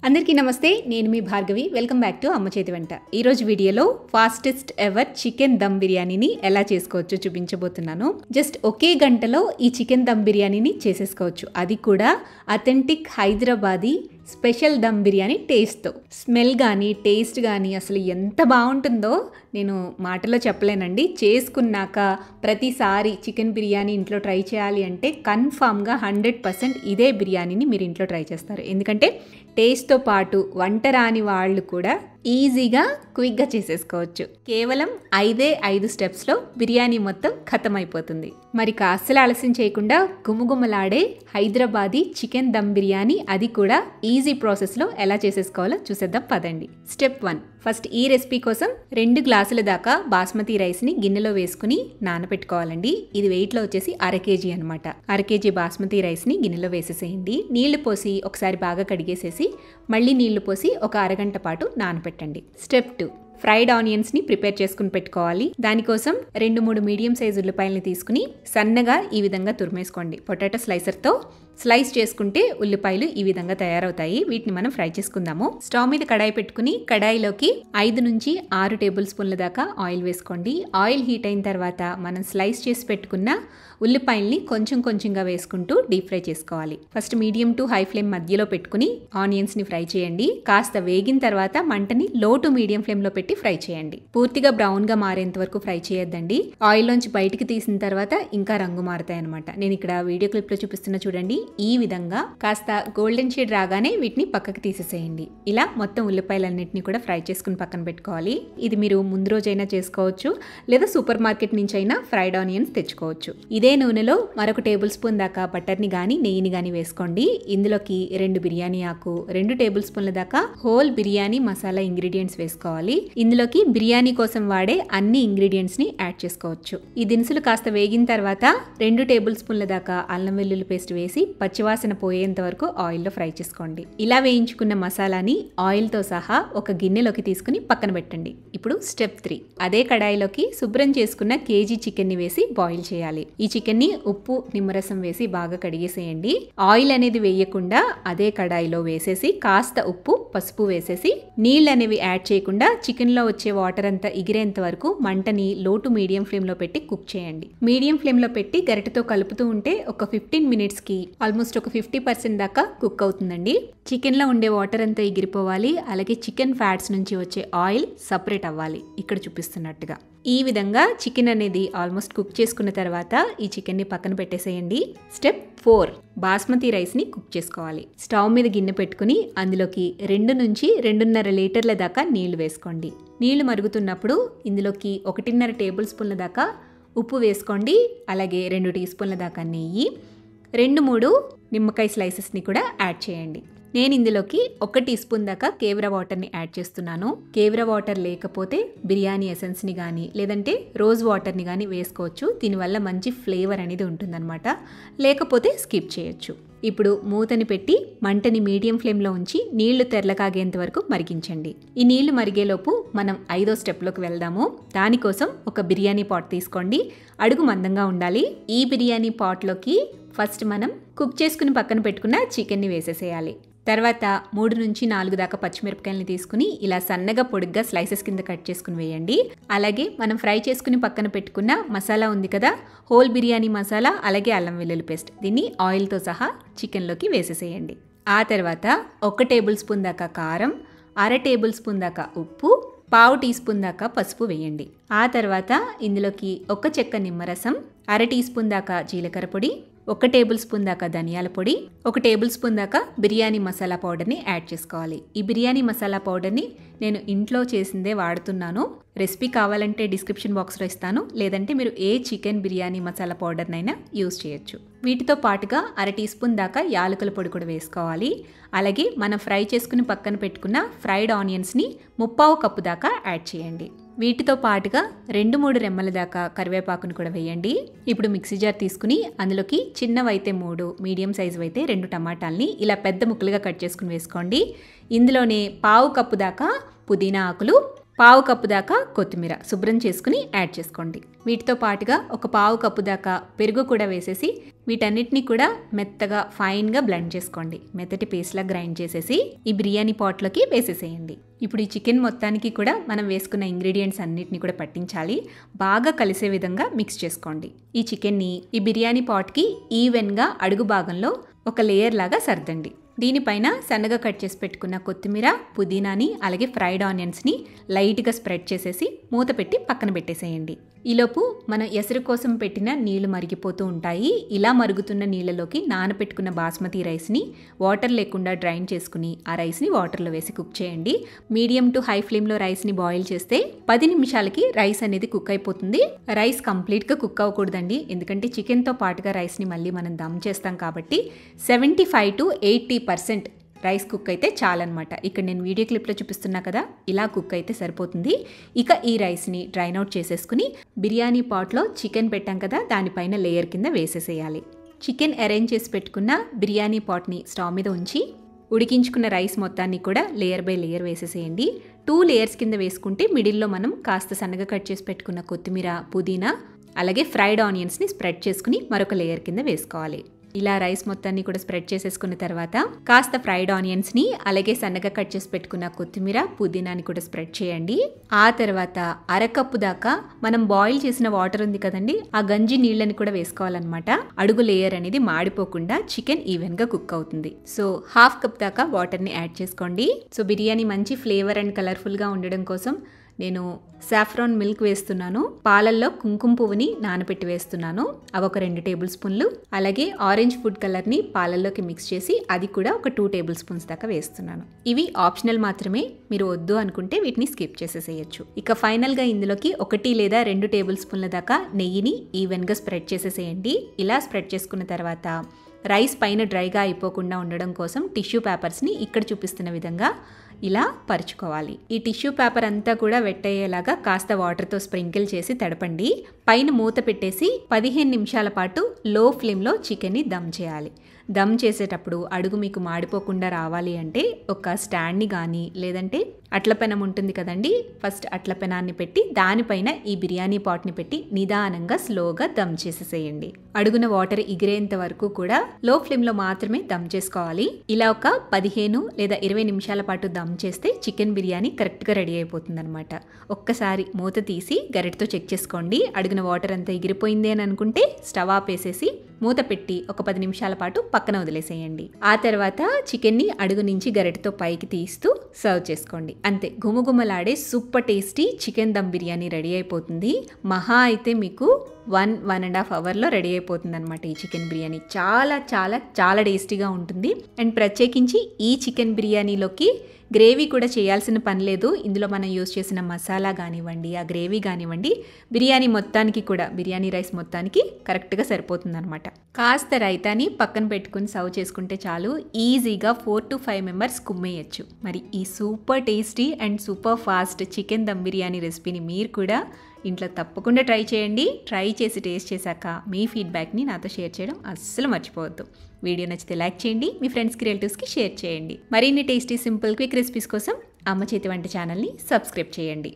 అందరికీ నమస్తే, నేను మీ భార్గవి. వెల్కమ్ బ్యాక్ టు అమ్మ చేతి వంట. ఈరోజు వీడియోలో ఫాస్టెస్ట్ ఎవర్ చికెన్ దమ్ బిర్యానీని ఎలా చేసుకోవచ్చో చూపించబోతున్నాను. జస్ట్ ఒకే గంటలో ఈ చికెన్ దమ్ బిర్యానీని చేసేసుకోవచ్చు. అది కూడా అథెంటిక్ హైదరాబాదీ స్పెషల్ దమ్ బిర్యానీ టేస్ట్తో. స్మెల్ కానీ టేస్ట్ కానీ అసలు ఎంత బాగుంటుందో నేను మాటలో చెప్పలేనండి. చేసుకున్నాక ప్రతిసారి చికెన్ బిర్యానీ ఇంట్లో ట్రై చేయాలి అంటే కన్ఫామ్గా 100% ఇదే బిర్యానీని మీరు ఇంట్లో ట్రై చేస్తారు. ఎందుకంటే టేస్ట్తో పాటు వంట రాని వాళ్ళు కూడా ఈజీగా క్విక్గా చేసేసుకోవచ్చు. కేవలం 5 స్టెప్స్లో బిర్యానీ మొత్తం ఖతం అయిపోతుంది. మరి అస్సలు ఆలస్యం చేయకుండా గుమగుమలాడే హైదరాబాదీ చికెన్ దమ్ బిర్యానీ, అది కూడా ఈజీ ప్రాసెస్లో ఎలా చేసేసుకోవాలో చూసేద్దాం పదండి. స్టెప్ 1. ఫస్ట్ ఈ రెసిపీ కోసం 2 గ్లాసుల దాకా బాస్మతి రైస్ని గిన్నెలో వేసుకుని నానబెట్టుకోవాలండి. ఇది వెయిట్లో వచ్చేసి 1/2 kg అనమాట. 1/2 kg బాస్మతి రైస్ని గిన్నెలో వేసేసేయండి. నీళ్లు పోసి ఒకసారి బాగా కడిగేసేసి మళ్ళీ నీళ్లు పోసి ఒక అరగంట పాటు నానబెట్టండి. స్టెప్ 2. ఫ్రైడ్ ఆనియన్స్ని ప్రిపేర్ చేసుకుని పెట్టుకోవాలి. దానికోసం 2-3 మీడియం సైజు ఉల్లిపాయలని తీసుకుని సన్నగా ఈ విధంగా తురిమేసుకోండి. పొటాటో స్లైసర్తో స్లైస్ చేసుకుంటే ఉల్లిపాయలు ఈ విధంగా తయారవుతాయి. వీటిని మనం ఫ్రై చేసుకుందాము. స్టవ్ మీద కడాయి పెట్టుకుని కడాయిలోకి 5 నుంచి 6 టేబుల్ స్పూన్ల దాకా ఆయిల్ వేసుకోండి. ఆయిల్ హీట్ అయిన తర్వాత మనం స్లైస్ చేసి పెట్టుకున్న ఉల్లిపాయల్ని కొంచెం కొంచెంగా వేసుకుంటూ డీప్ ఫ్రై చేసుకోవాలి. First medium to high flame మధ్యలో పెట్టుకుని ఆనియన్స్ని ఫ్రై చేయండి. కాస్త వేగిన తర్వాత మంటని లో టు మీడియం ఫ్లేమ్లో పెట్టి ఫ్రై చేయండి. పూర్తిగా బ్రౌన్గా మారేంత వరకు ఫ్రై చేయొద్దండి. ఆయిల్ నుంచి బయటికి తీసిన తర్వాత ఇంకా రంగు మారుతాయి అనమాట. నేను ఇక్కడ వీడియో క్లిప్లో చూపిస్తున్నా చూడండి. ఈ విధంగా కాస్త గోల్డెన్ షేడ్ రాగానే వీటిని పక్కకి తీసేసేయండి. ఇలా మొత్తం ఉల్లిపాయలన్నింటినీ కూడా ఫ్రై చేసుకుని పక్కన పెట్టుకోవాలి. ఇది మీరు ముందు రోజైనా చేసుకోవచ్చు, లేదా సూపర్ మార్కెట్ నుంచి అయినా ఫ్రైడ్ ఆనియన్స్ తెచ్చుకోవచ్చు. ఇదే నూనెలో మరొక టేబుల్ స్పూన్ దాకా బటర్ని కానీ నెయ్యిని కానీ వేసుకోండి. ఇందులోకి 2 బిర్యానీ ఆకు, 2 టేబుల్ స్పూన్ల దాకా హోల్ బిర్యానీ మసాలా ఇంగ్రీడియంట్స్ వేసుకోవాలి. ఇందులోకి బిర్యానీ కోసం వాడే అన్ని ఇంగ్రీడియంట్స్ ని యాడ్ చేసుకోవచ్చు. ఈ దినుసులు కాస్త వేగిన తర్వాత 2 టేబుల్ స్పూన్ల దాకా అల్లం వెల్లుల్లి పేస్ట్ వేసి పచ్చివాసన పోయేంత వరకు ఆయిల్లో ఫ్రై చేసుకోండి. ఇలా వేయించుకున్న మసాలాని ఆయిల్తో సహా ఒక గిన్నెలోకి తీసుకుని పక్కన పెట్టండి. ఇప్పుడు స్టెప్ 3. అదే కడాయిలోకి శుభ్రం చేసుకున్న కేజీ చికెన్ని వేసి బాయిల్ చేయాలి. ఈ చికెన్ని ఉప్పు నిమ్మరసం వేసి బాగా కడిగేసేయండి. ఆయిల్ అనేది వేయకుండా అదే కడాయిలో వేసేసి కాస్త ఉప్పు పసుపు వేసేసి నీళ్ళు అనేవి యాడ్ చేయకుండా చికెన్ లో వచ్చే వాటర్ అంతా ఎగిరేంత వరకు మంటని లో టు మీడియం ఫ్లేమ్ లో పెట్టి కుక్ చేయండి. మీడియం ఫ్లేమ్ లో పెట్టి గరిటెతో కలుపుతూ ఉంటే ఒక 15 minutes కి ఆల్మోస్ట్ ఒక 50% దాకా కుక్ అవుతుందండి. చికెన్ లో ఉండే వాటర్ అంతా ఎగిరిపోవాలి. అలాగే చికెన్ ఫ్యాట్స్ నుంచి వచ్చే ఆయిల్ సపరేట్ అవ్వాలి. ఇక్కడ చూపిస్తున్నట్టుగా ఈ విధంగా చికెన్ అనేది ఆల్మోస్ట్ కుక్ చేసుకున్న తర్వాత ఈ చికెన్ని పక్కన పెట్టేసేయండి. స్టెప్ 4. బాస్మతి రైస్ ని కుక్ చేసుకోవాలి. స్టవ్ మీద గిన్నె పెట్టుకుని అందులోకి 2 నుంచి 2.5 లీటర్ల దాకా నీళ్లు వేసుకోండి. నీళ్లు మరుగుతున్నప్పుడు ఇందులోకి 1.5 టేబుల్ స్పూన్ల దాకా ఉప్పు వేసుకోండి. అలాగే 2 టీ స్పూన్ల దాకా నెయ్యి, 2-3 నిమ్మకాయ స్లైసెస్ని కూడా యాడ్ చేయండి. నేను ఇందులోకి 1 టీ స్పూన్ దాకా కేవరా వాటర్ని యాడ్ చేస్తున్నాను. కేవరా వాటర్ లేకపోతే బిర్యానీ ఎసెన్స్ని కానీ లేదంటే రోజ్ వాటర్ని కానీ వేసుకోవచ్చు. దీనివల్ల మంచి ఫ్లేవర్ అనేది ఉంటుందన్నమాట. లేకపోతే స్కిప్ చేయొచ్చు. ఇప్పుడు మూతని పెట్టి మంటని మీడియం ఫ్లేమ్లో ఉంచి నీళ్లు తెరలకాగేంత వరకు మరిగించండి. ఈ నీళ్లు మరిగేలోపు మనం 5వ స్టెప్లోకి వెళ్దాము. దానికోసం ఒక బిర్యానీ పాట్ తీసుకోండి. అడుగు మందంగా ఉండాలి. ఈ బిర్యానీ పాట్లోకి ఫస్ట్ మనం కుక్ చేసుకుని పక్కన పెట్టుకున్న చికెన్ని వేసేసేయాలి. తర్వాత 3 నుంచి 4 దాకా పచ్చిమిరపకాయలని తీసుకుని ఇలా సన్నగా పొడిగ్గా స్లైసెస్ కింద కట్ చేసుకుని వేయండి. అలాగే మనం ఫ్రై చేసుకుని పక్కన పెట్టుకున్న మసాలా ఉంది కదా, హోల్ బిర్యానీ మసాలా, అలాగే అల్లం వెల్లుల్లి పేస్ట్, దీన్ని ఆయిల్తో సహా చికెన్లోకి వేసేసేయండి. ఆ తర్వాత 1 టేబుల్ స్పూన్ దాకా కారం, 1/2 టేబుల్ స్పూన్ దాకా ఉప్పు, 1/2 టీ స్పూన్ దాకా పసుపు వేయండి. ఆ తర్వాత ఇందులోకి 1 చెక్క నిమ్మరసం, 1/2 టీ స్పూన్ దాకా జీలకర్ర పొడి, 1 టేబుల్ స్పూన్ దాకా ధనియాల పొడి, 1 టేబుల్ స్పూన్ దాకా బిర్యానీ మసాలా పౌడర్ని యాడ్ చేసుకోవాలి. ఈ బిర్యానీ మసాలా పౌడర్ని నేను ఇంట్లో చేసిందే వాడుతున్నాను. రెసిపీ కావాలంటే డిస్క్రిప్షన్ బాక్స్లో ఇస్తాను, లేదంటే మీరు ఏ చికెన్ బిర్యానీ మసాలా పౌడర్నైనా యూజ్ చేయొచ్చు. వీటితో పాటుగా 1/2 టీ స్పూన్ దాకా యాలకుల పొడి కూడా వేసుకోవాలి. అలాగే మనం ఫ్రై చేసుకుని పక్కన పెట్టుకున్న ఫ్రైడ్ ఆనియన్స్ని 1/4 కప్పు దాకా యాడ్ చేయండి. వీటితో పాటుగా 2-3 రెమ్మల దాకా కరివేపాకును కూడా వేయండి. ఇప్పుడు మిక్సీ జార్ తీసుకుని అందులోకి చిన్నవైతే 3, మీడియం సైజు అయితే 2 టమాటాలని ఇలా పెద్ద ముక్కలుగా కట్ చేసుకుని వేసుకోండి. ఇందులోనే 1/4 కప్పు దాకా పుదీనా ఆకులు, పావు కప్పు దాకా కొత్తిమీర శుభ్రం చేసుకుని యాడ్ చేసుకోండి. వీటితో పాటుగా ఒక పావు కప్పు దాకా పెరుగు కూడా వేసేసి వీటన్నిటిని కూడా మెత్తగా ఫైన్గా బ్లెండ్ చేసుకోండి. మెత్తటి పేస్ట్లా గ్రైండ్ చేసేసి ఈ బిర్యానీ పాట్లోకి వేసేసేయండి. ఇప్పుడు ఈ చికెన్ మొత్తానికి కూడా మనం వేసుకున్న ఇంగ్రీడియంట్స్ అన్నిటిని కూడా పట్టించాలి. బాగా కలిసే విధంగా మిక్స్ చేసుకోండి. ఈ చికెన్ని ఈ బిర్యానీ పాట్కి ఈవెన్గా అడుగు భాగంలో ఒక లేయర్ లాగా సర్దండి. దీనిపైన సన్నగా కట్ చేసి పెట్టుకున్న కొత్తిమీర, పుదీనాని అలాగే ఫ్రైడ్ ఆనియన్స్ని లైట్గా స్ప్రెడ్ చేసేసి మూత పెట్టి పక్కన పెట్టేసేయండి. ఈలోపు మనం ఎసరు కోసం పెట్టిన నీళ్లు మరిగిపోతూ ఉంటాయి. ఇలా మరుగుతున్న నీళ్ళలోకి నానపెట్టుకున్న బాస్మతి రైస్ని వాటర్ లేకుండా డ్రైన్ చేసుకుని ఆ రైస్ని వాటర్లో వేసి కుక్ చేయండి. మీడియం టు హై ఫ్లేమ్లో రైస్ని బాయిల్ చేస్తే 10 నిమిషాలకి రైస్ అనేది కుక్ అయిపోతుంది. రైస్ కంప్లీట్గా కుక్ అవ్వకూడదండి, ఎందుకంటే చికెన్తో పాటుగా రైస్ని మళ్ళీ మనం దమ్ చేస్తాం కాబట్టి 75 to 80% రైస్ కుక్ అయితే చాలన్నమాట. ఇక్కడ నేను వీడియో క్లిప్లో చూపిస్తున్నా కదా, ఇలా కుక్ అయితే సరిపోతుంది. ఇక ఈ రైస్ని డ్రైన్ అవుట్ చేసేసుకుని బిర్యానీ పాట్లో చికెన్ పెట్టాం కదా దానిపైన లేయర్ కింద వేసేసేయాలి. చికెన్ అరేంజ్ చేసి పెట్టుకున్న బిర్యానీ పాట్ని స్టవ్ మీద ఉంచి ఉడికించుకున్న రైస్ మొత్తాన్ని కూడా లేయర్ బై లేయర్ వేసేసేయండి. 2 లేయర్స్ కింద వేసుకుంటే మిడిల్లో మనం కాస్త సన్నగా కట్ చేసి పెట్టుకున్న కొత్తిమీర, పుదీనా అలాగే ఫ్రైడ్ ఆనియన్స్ని స్ప్రెడ్ చేసుకుని మరొక లేయర్ కింద వేసుకోవాలి. ఇలా రైస్ మొత్తాన్ని కూడా స్ప్రెడ్ చేసేసుకున్న తర్వాత కాస్త ఫ్రైడ్ ఆనియన్స్ని అలాగే సన్నగా కట్ చేసి పెట్టుకున్న కొత్తిమీర, పుదీనాని కూడా స్ప్రెడ్ చేయండి. ఆ తర్వాత అరకప్పు దాకా మనం బాయిల్ చేసిన వాటర్ ఉంది కదండి, ఆ గంజి నీళ్ళని కూడా వేసుకోవాలన్నమాట. అడుగు లేయర్ అనేది మాడిపోకుండా చికెన్ ఈవెన్గా కుక్ అవుతుంది. సో హాఫ్ కప్ దాకా వాటర్ని యాడ్ చేసుకోండి. సో బిర్యానీ మంచి ఫ్లేవర్ అండ్ కలర్ఫుల్గా ఉండడం కోసం నేను సాఫ్రాన్ మిల్క్ వేస్తున్నాను. పాలల్లో కుంకుమ పువ్వుని నానబెట్టి వేస్తున్నాను. అవి ఒక 2 టేబుల్ స్పూన్లు. అలాగే ఆరెంజ్ ఫుడ్ కలర్ని పాలల్లోకి మిక్స్ చేసి అది కూడా ఒక 2 టేబుల్ స్పూన్స్ దాకా వేస్తున్నాను. ఇవి ఆప్షనల్ మాత్రమే, మీరు వద్దు అనుకుంటే వీటిని స్కిప్ చేసేసేయచ్చు. ఇక ఫైనల్గా ఇందులోకి 1 లేదా 2 టేబుల్ స్పూన్ల దాకా నెయ్యిని ఈవెన్గా స్ప్రెడ్ చేసేసేయండి. ఇలా స్ప్రెడ్ చేసుకున్న తర్వాత రైస్ పైన డ్రైగా అయిపోకుండా ఉండడం కోసం టిష్యూ పేపర్స్ని ఇక్కడ చూపిస్తున్న విధంగా ఇలా పరుచుకోవాలి. ఈ టిష్యూ పేపర్ అంతా కూడా వెట్ అయ్యేలాగా కాస్త వాటర్తో స్ప్రింకిల్ చేసి తడపండి. పైన మూత పెట్టేసి 15 నిమిషాల పాటు లో ఫ్లేమ్లో చికెన్ని దమ్ చేయాలి. దమ్ చేసేటప్పుడు అడుగు మీకు మాడిపోకుండా రావాలి అంటే ఒక స్టాండ్ని కానీ లేదంటే అట్ల పెనం ఉంటుంది కదండి, ఫస్ట్ అట్ల పెనాన్ని పెట్టి దానిపైన ఈ బిర్యానీ పాట్ని పెట్టి నిదానంగా స్లోగా దమ్ చేసేసేయండి. అడుగున వాటర్ ఎగిరేంత వరకు కూడా లో ఫ్లేమ్లో మాత్రమే దమ్ చేసుకోవాలి. ఇలా ఒక 15 లేదా 20 నిమిషాల పాటు దమ్ చేస్తే చికెన్ బిర్యానీ కరెక్ట్గా రెడీ అయిపోతుంది అనమాట. ఒక్కసారి మూత తీసి గరిటతో చెక్ చేసుకోండి. అడుగున వాటర్ అంతా ఎగిరిపోయింది అని అనుకుంటే స్టవ్ ఆపేసేసి మూత పెట్టి ఒక 10 నిమిషాల పాటు పక్కన వదిలేసేయండి. ఆ తర్వాత చికెన్ని అడుగు నుంచి గరిటతో పైకి తీస్తూ సర్వ్ చేసుకోండి. అంతే, గుమగుమలాడే super tasty chicken dum biryani ready అయిపోతుంది. మహా అయితే మీకు 1.5 అవర్లో రెడీ అయిపోతుంది అనమాట ఈ చికెన్ బిర్యానీ. చాలా చాలా చాలా టేస్టీగా ఉంటుంది. అండ్ ప్రత్యేకించి ఈ చికెన్ బిర్యానీలోకి గ్రేవీ కూడా చేయాల్సిన పని లేదు. ఇందులో మనం యూజ్ చేసిన మసాలా కానివ్వండి, ఆ గ్రేవీ కానివ్వండి, బిర్యానీ మొత్తానికి కూడా బిర్యానీ రైస్ మొత్తానికి కరెక్ట్గా సరిపోతుంది అనమాట. కాస్త రైతాని పక్కన పెట్టుకుని సర్వ్ చేసుకుంటే చాలు, ఈజీగా 4 to 5 మెంబర్స్ కుమ్మేయచ్చు. మరి ఈ super tasty and super fast chicken dum biryani రెసిపీని మీరు కూడా ఇంట్లో తప్పకుండా ట్రై చేయండి. ట్రై చేసి టేస్ట్ చేశాక మీ ఫీడ్బ్యాక్ని నాతో షేర్ చేయడం అస్సలు మర్చిపోవద్దు. వీడియో నచ్చితే లైక్ చేయండి, మీ ఫ్రెండ్స్కి, రిలేటివ్స్కి షేర్ చేయండి. మరిన్ని టేస్టీ సింపుల్ క్విక్ రెసిపీస్ కోసం అమ్మ చేతి వంట ఛానల్ని సబ్స్క్రైబ్ చేయండి.